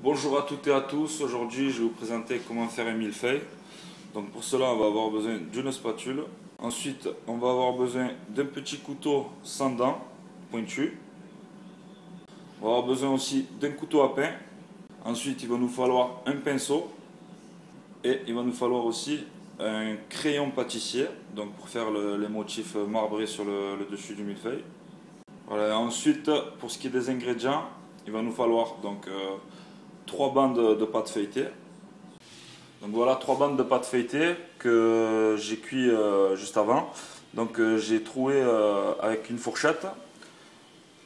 Bonjour à toutes et à tous, aujourd'hui je vais vous présenter comment faire un millefeuille. Donc pour cela on va avoir besoin d'une spatule. Ensuite on va avoir besoin d'un petit couteau sans dents, pointu. On va avoir besoin aussi d'un couteau à pain. Ensuite il va nous falloir un pinceau. Et il va nous falloir aussi un crayon pâtissier, donc pour faire les motifs marbrés sur le dessus du millefeuille. Voilà, ensuite pour ce qui est des ingrédients, il va nous falloir donc 3 bandes de pâte feuilletée. Donc voilà 3 bandes de pâte feuilletée que j'ai cuit juste avant. Donc j'ai troué avec une fourchette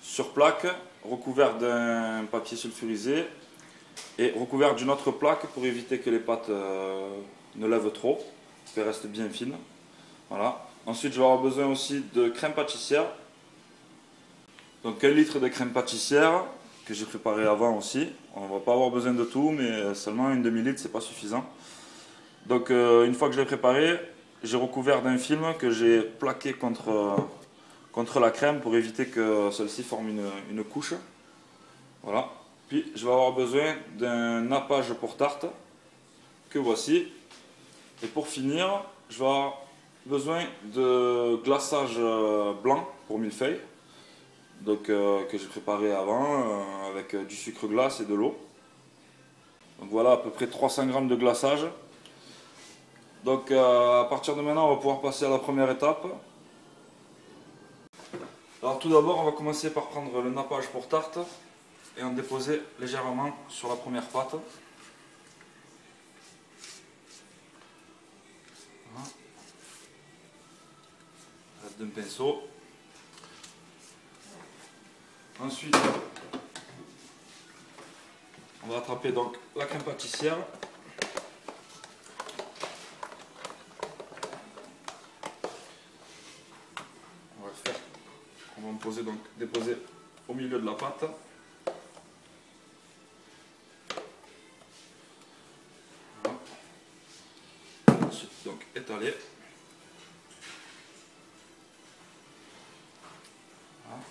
sur plaque, recouvert d'un papier sulfurisé et recouvert d'une autre plaque pour éviter que les pâtes ne lèvent trop, qu'elles restent bien fines. Voilà. Ensuite je vais avoir besoin aussi de crème pâtissière. Donc 1 litre de crème pâtissière que j'ai préparé avant aussi. On ne va pas avoir besoin de tout, mais seulement une demi-litre, c'est pas suffisant. Donc une fois que je l'ai préparé, j'ai recouvert d'un film que j'ai plaqué contre la crème pour éviter que celle-ci forme une couche. Voilà. Puis je vais avoir besoin d'un nappage pour tarte que voici. Et pour finir, je vais avoir besoin de glaçage blanc pour millefeuille. Donc que j'ai préparé avant avec du sucre glace et de l'eau. Donc voilà à peu près 300 g de glaçage. Donc à partir de maintenant on va pouvoir passer à la première étape. Alors tout d'abord on va commencer par prendre le nappage pour tarte et en déposer légèrement sur la première pâte. Voilà. À l'aide d'un pinceau. Ensuite, on va attraper donc la crème pâtissière. On va déposer au milieu de la pâte. Voilà. Ensuite donc étaler. Voilà.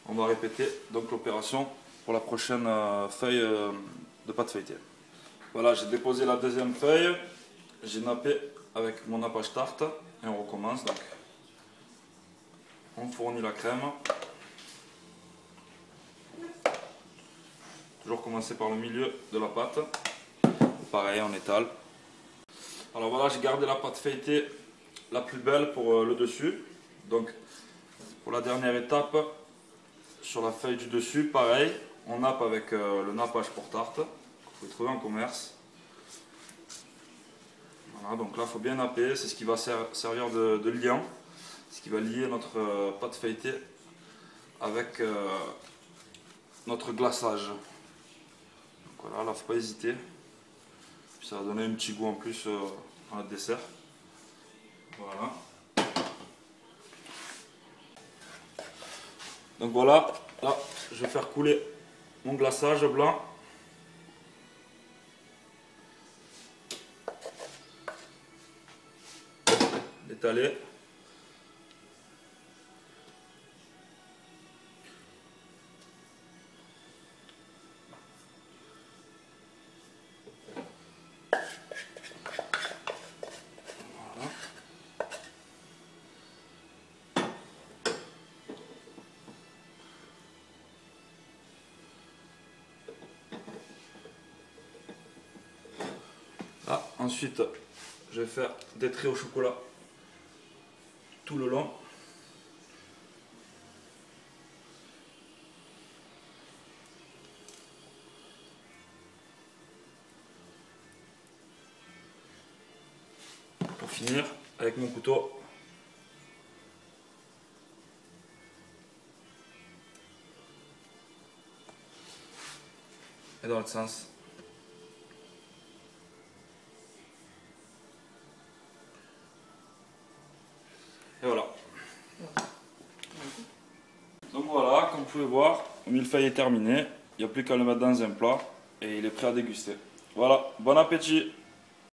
On va répéter donc l'opération pour la prochaine feuille de pâte feuilletée. Voilà, j'ai déposé la deuxième feuille, j'ai nappé avec mon nappage tarte et on recommence. Donc, on fournit la crème. Toujours commencer par le milieu de la pâte. Pareil, on étale. Alors voilà, j'ai gardé la pâte feuilletée la plus belle pour le dessus. Donc, pour la dernière étape, sur la feuille du dessus, pareil, on nappe avec le nappage pour tarte que vous pouvez trouver en commerce. Voilà, donc là il faut bien napper, c'est ce qui va servir de liant, ce qui va lier notre pâte feuilletée avec notre glaçage. Donc voilà, là il ne faut pas hésiter, puis ça va donner un petit goût en plus à notre dessert. Voilà. Donc voilà, là je vais faire couler mon glaçage blanc. L'étaler. Voilà. Là, ensuite, je vais faire des traits au chocolat tout le long. Pour finir, avec mon couteau, et dans l'autre sens. Et voilà. Donc voilà, comme vous pouvez voir, le millefeuille est terminé. Il n'y a plus qu'à le mettre dans un plat et il est prêt à déguster. Voilà, bon appétit!